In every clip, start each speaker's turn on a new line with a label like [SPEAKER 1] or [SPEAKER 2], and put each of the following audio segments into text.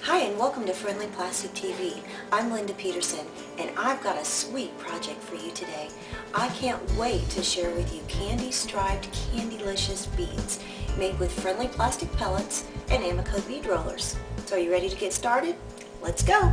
[SPEAKER 1] Hi and welcome to Friendly Plastic TV. I'm Linda Peterson and I've got a sweet project for you today. I can't wait to share with you candy-striped, candy-licious beads made with Friendly Plastic Pellets and Amaco bead rollers. So are you ready to get started? Let's go!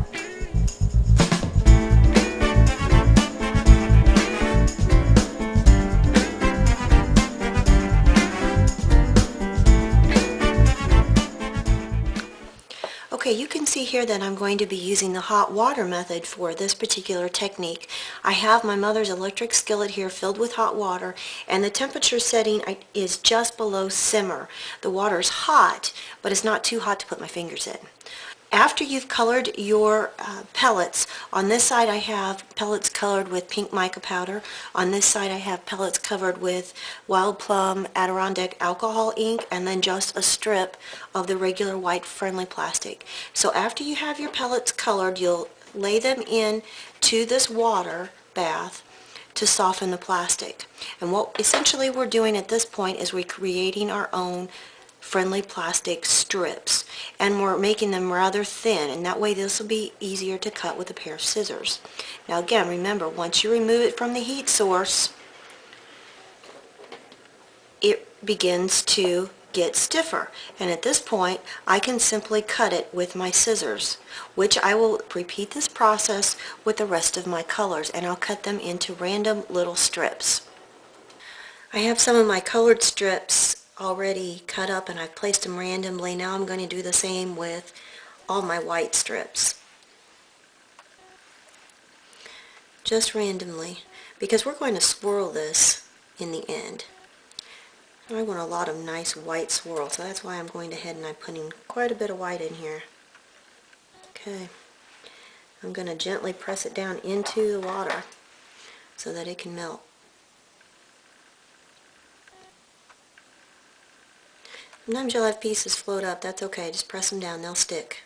[SPEAKER 1] Okay, you can see here that I'm going to be using the hot water method for this particular technique. I have my mother's electric skillet here filled with hot water, and the temperature setting is just below simmer. The water is hot, but it's not too hot to put my fingers in. After you've colored your pellets, on this side I have pellets colored with pink mica powder. On this side I have pellets covered with Wild Plum Adirondack alcohol ink, and then just a strip of the regular white Friendly plastic. So after you have your pellets colored, you'll lay them in to this water bath to soften the plastic. And what essentially we're doing at this point is we're creating our own Friendly plastic strips, and we're making them rather thin, and that way this will be easier to cut with a pair of scissors. Now again, remember, once you remove it from the heat source, it begins to get stiffer, and at this point I can simply cut it with my scissors, which I will repeat this process with the rest of my colors, and I'll cut them into random little strips. I have some of my colored strips already cut up and I've placed them randomly. Now I'm going to do the same with all my white strips. Just randomly, because we're going to swirl this in the end. And I want a lot of nice white swirl, so that's why I'm going ahead and I'm putting quite a bit of white in here. Okay, I'm going to gently press it down into the water so that it can melt. Sometimes you'll have pieces float up. That's okay. Just press them down. They'll stick.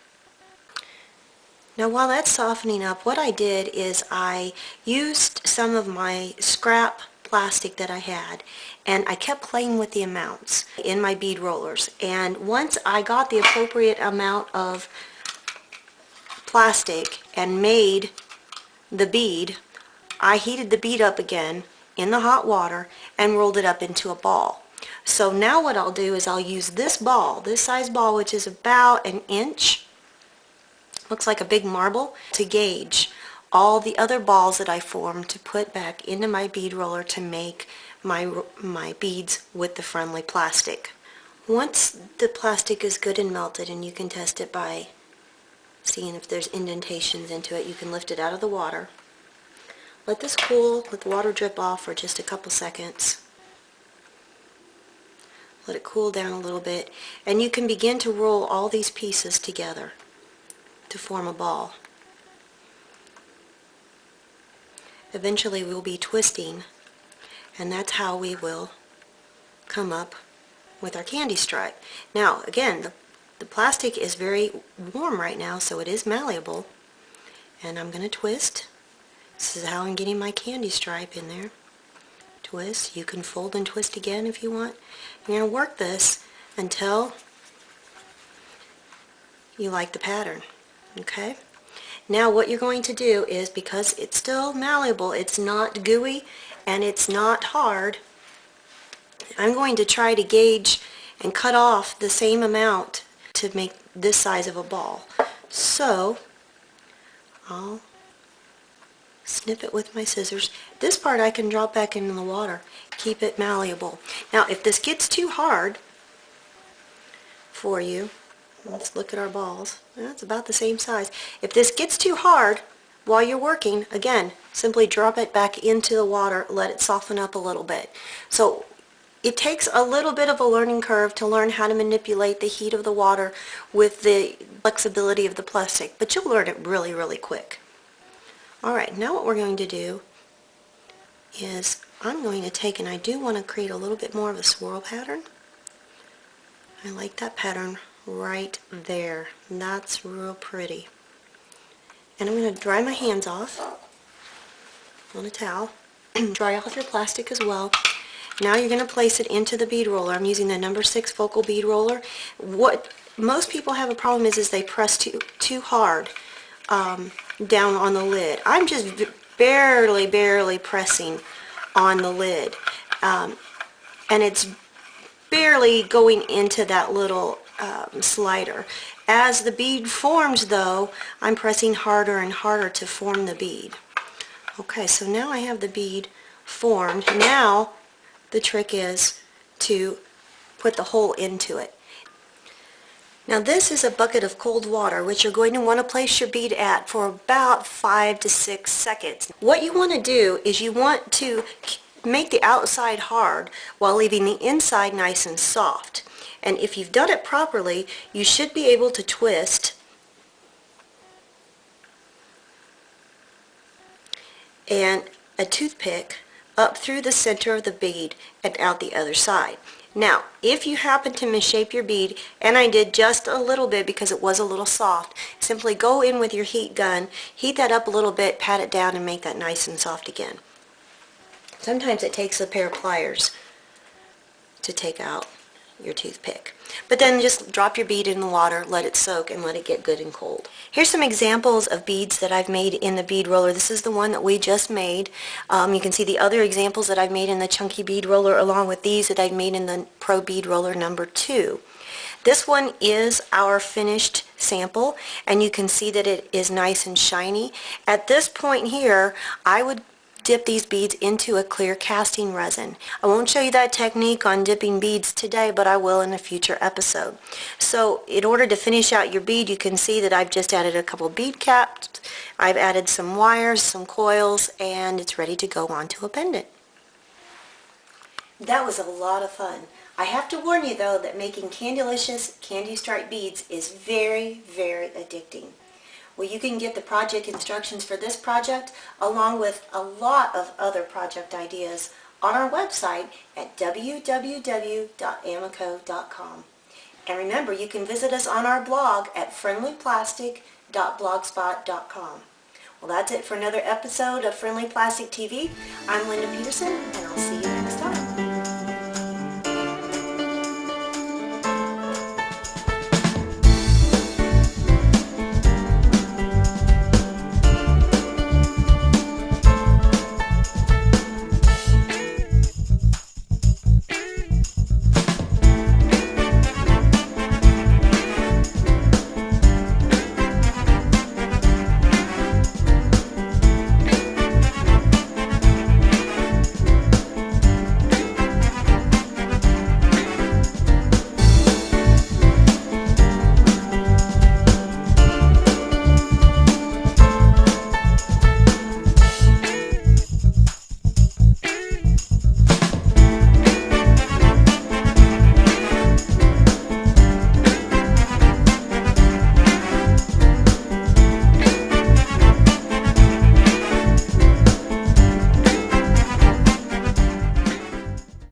[SPEAKER 1] Now while that's softening up, what I did is I used some of my scrap plastic that I had, and I kept playing with the amounts in my bead rollers. And once I got the appropriate amount of plastic and made the bead, I heated the bead up again in the hot water and rolled it up into a ball. So now what I'll do is I'll use this ball, this size ball, which is about an inch, looks like a big marble, to gauge all the other balls that I formed to put back into my bead roller to make my beads with the Friendly plastic. Once the plastic is good and melted, and you can test it by seeing if there's indentations into it, you can lift it out of the water. Let this cool, let the water drip off for just a couple seconds. Let it cool down a little bit, and you can begin to roll all these pieces together to form a ball. Eventually we'll be twisting, and that's how we will come up with our candy stripe. Now again, the plastic is very warm right now, so it is malleable, and I'm going to twist. This is how I'm getting my candy stripe in there. Twist. You can fold and twist again if you want. You're going to work this until you like the pattern. Okay? Now what you're going to do is, because it's still malleable, it's not gooey and it's not hard, I'm going to try to gauge and cut off the same amount to make this size of a ball. So I'll snip it with my scissors. This part I can drop back into the water, keep it malleable. Now if this gets too hard for you, let's look at our balls. That's about the same size. If this gets too hard while you're working, again, simply drop it back into the water, let it soften up a little bit. So it takes a little bit of a learning curve to learn how to manipulate the heat of the water with the flexibility of the plastic, but you'll learn it really, really quick. Alright, now what we're going to do is I'm going to take, and I do want to create a little bit more of a swirl pattern. I like that pattern right there. That's real pretty. And I'm going to dry my hands off on a towel. Dry off your plastic as well. Now you're going to place it into the bead roller. I'm using the number 6 focal bead roller. What most people have a problem is they press too hard down on the lid. I'm just barely pressing on the lid, and it's barely going into that little slider. As the bead forms though, I'm pressing harder and harder to form the bead. Okay, so now I have the bead formed. Now the trick is to put the hole into it. Now this is a bucket of cold water, which you're going to want to place your bead at for about 5 to 6 seconds. What you want to do is you want to make the outside hard while leaving the inside nice and soft. And if you've done it properly, you should be able to twist and a toothpick up through the center of the bead and out the other side. Now, if you happen to misshape your bead, and I did just a little bit because it was a little soft, simply go in with your heat gun, heat that up a little bit, pat it down, and make that nice and soft again. Sometimes it takes a pair of pliers to take out your toothpick. But then just drop your bead in the water, let it soak, and let it get good and cold. Here's some examples of beads that I've made in the bead roller. This is the one that we just made. You can see the other examples that I've made in the chunky bead roller along with these that I've made in the Pro Bead Roller number 2. This one is our finished sample, and you can see that it is nice and shiny. At this point here, I would dip these beads into a clear casting resin. I won't show you that technique on dipping beads today, but I will in a future episode. So in order to finish out your bead, you can see that I've just added a couple bead caps, I've added some wires, some coils, and it's ready to go onto a pendant. That was a lot of fun. I have to warn you though that making candy-licious candy stripe beads is very, very addicting. Well, you can get the project instructions for this project along with a lot of other project ideas on our website at www.amaco.com. And remember, you can visit us on our blog at FriendlyPlastic.blogspot.com. Well, that's it for another episode of Friendly Plastic TV. I'm Linda Peterson, and I'll see you next time.